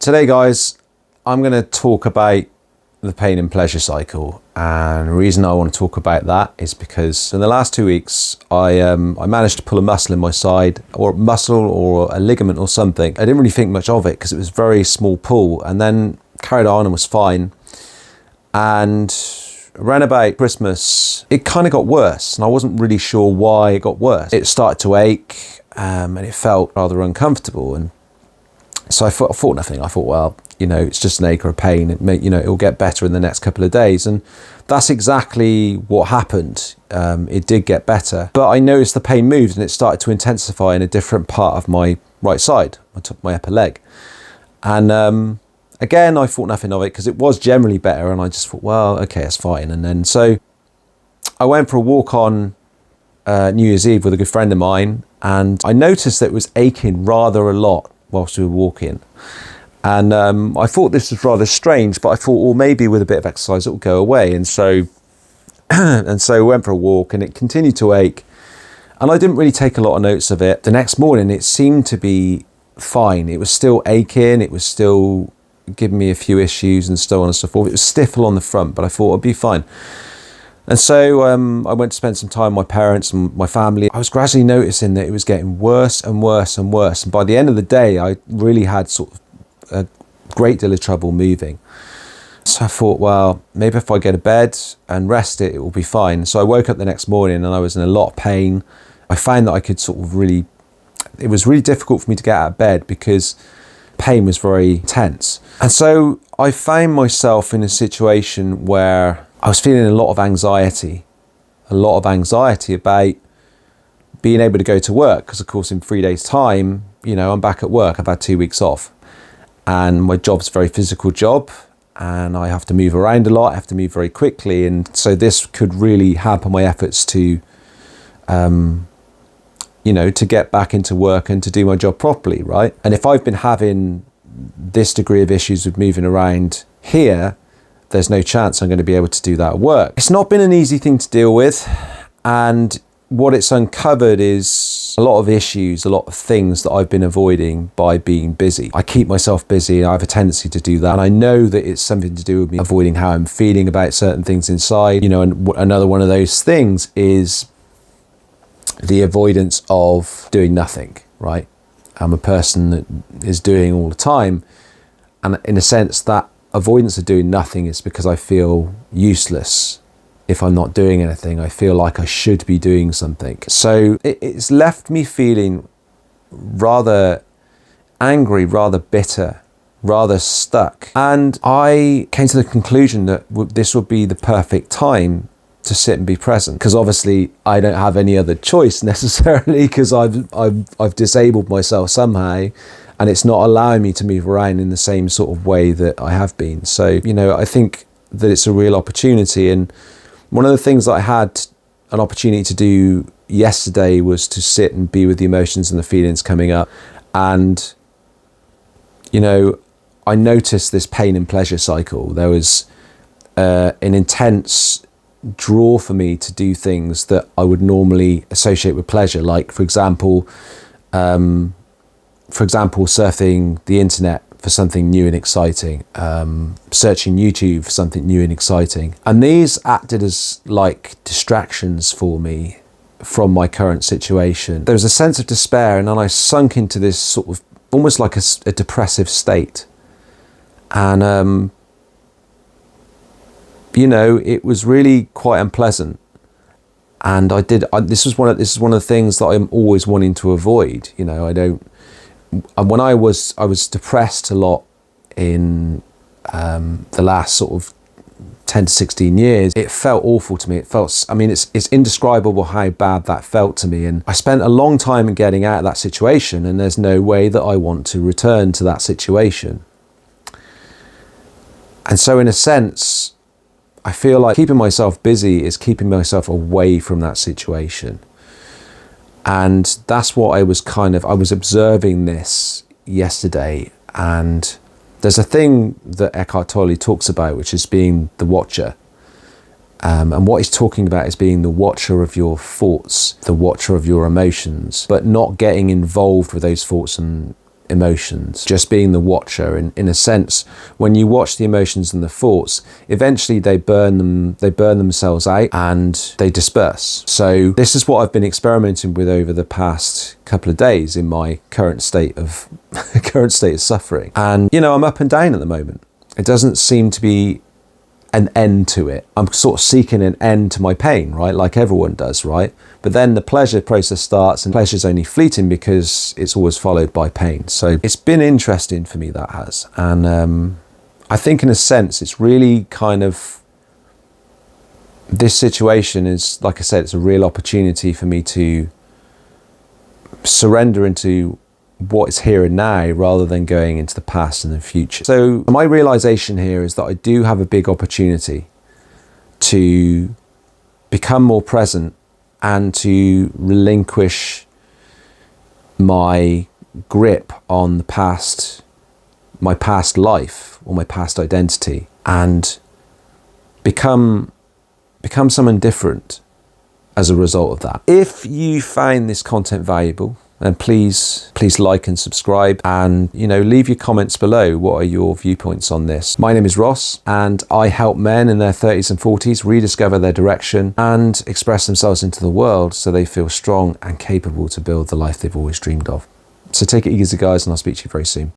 Today, guys, I'm going to talk about the pain and pleasure cycle. And the reason I want to talk about that is because in the last 2 weeks, I managed to pull a muscle in my side, or a ligament or something. I didn't really think much of it because it was a very small pull, and then carried on and was fine. And around about Christmas, it kind of got worse, and I wasn't really sure why it got worse. It started to ache, and it felt rather uncomfortable. And so I thought nothing. I thought, well, it's just an ache or a pain. It'll get better in the next couple of days. And that's exactly what happened. It did get better, but I noticed the pain moved and it started to intensify in a different part of my right side, my upper leg. And again, I thought nothing of it because it was generally better. And I just thought, well, okay, it's fine. And then so I went for a walk on New Year's Eve with a good friend of mine, and I noticed that it was aching rather a lot whilst we were walking. And I thought this was rather strange, but I thought, well, maybe with a bit of exercise, it will go away. And so we went for a walk, and it continued to ache. And I didn't really take a lot of notice of it. The next morning, it seemed to be fine. It was still aching. It was still giving me a few issues and so on and so forth. It was stiff along the front, but I thought it'd be fine. And so I went to spend some time with my parents and my family. I was gradually noticing that it was getting worse and worse and worse. And by the end of the day, I really had sort of a great deal of trouble moving. So I thought, well, maybe if I go to bed and rest it will be fine. So I woke up the next morning and I was in a lot of pain. I found that I could it was really difficult for me to get out of bed because pain was very tense. And so I found myself in a situation where I was feeling a lot of anxiety about being able to go to work. Because of course in 3 days time, I'm back at work. I've had 2 weeks off. And my job's a very physical job, and I have to move around a lot. I have to move very quickly, and so this could really hamper my efforts to get back into work and to do my job properly, right? And if I've been having this degree of issues with moving around here, there's no chance I'm going to be able to do that at work. It's not been an easy thing to deal with, and what it's uncovered is a lot of issues, a lot of things that I've been avoiding by being busy. I keep myself busy. I have a tendency to do that. And I know that it's something to do with me avoiding how I'm feeling about certain things inside. And another one of those things is the avoidance of doing nothing, right? I'm a person that is doing all the time. And in a sense, that avoidance of doing nothing is because I feel useless. If I'm not doing anything, I feel like I should be doing something. So it's left me feeling rather angry, rather bitter, rather stuck. And I came to the conclusion that this would be the perfect time to sit and be present. Because obviously I don't have any other choice necessarily, because I've disabled myself somehow, and it's not allowing me to move around in the same sort of way that I have been. So, I think that it's a real opportunity. And one of the things that I had an opportunity to do yesterday was to sit and be with the emotions and the feelings coming up. And, I noticed this pain and pleasure cycle. There was an intense draw for me to do things that I would normally associate with pleasure. Like, for example, surfing the internet for something new and exciting, searching YouTube for something new and exciting. And these acted as like distractions for me from my current situation. There was a sense of despair, and then I sunk into this sort of almost like a depressive state. And, it was really quite unpleasant. And this is one of the things that I'm always wanting to avoid. When I was depressed a lot in the last sort of 10 to 16 years, it felt awful to me. It's indescribable how bad that felt to me. And I spent a long time in getting out of that situation, and there's no way that I want to return to that situation. And so in a sense, I feel like keeping myself busy is keeping myself away from that situation. And that's what I was observing this yesterday. And there's a thing that Eckhart Tolle talks about, which is being the watcher. And what he's talking about is being the watcher of your thoughts, the watcher of your emotions, but not getting involved with those thoughts and emotions, just being the watcher. In a sense, when you watch the emotions and the thoughts, eventually they burn themselves out and they disperse. So this is what I've been experimenting with over the past couple of days in my current state of suffering. And I'm up and down at the moment. It doesn't seem to be an end to it. I'm sort of seeking an end to my pain, right? Like everyone does, right? But then the pleasure process starts, and pleasure's only fleeting because it's always followed by pain. So it's been interesting for me, that has. And I think in a sense, it's really kind of, this situation is, like I said, it's a real opportunity for me to surrender into what is here and now rather than going into the past and the future. So my realization here is that I do have a big opportunity to become more present and to relinquish my grip on the past, my past life or my past identity, and become someone different as a result of that. If you find this content valuable, and please like and subscribe, and leave your comments below. What are your viewpoints on this? My name is Ross, and I help men in their 30s and 40s rediscover their direction and express themselves into the world so they feel strong and capable to build the life they've always dreamed of. So take it easy, guys, and I'll speak to you very soon.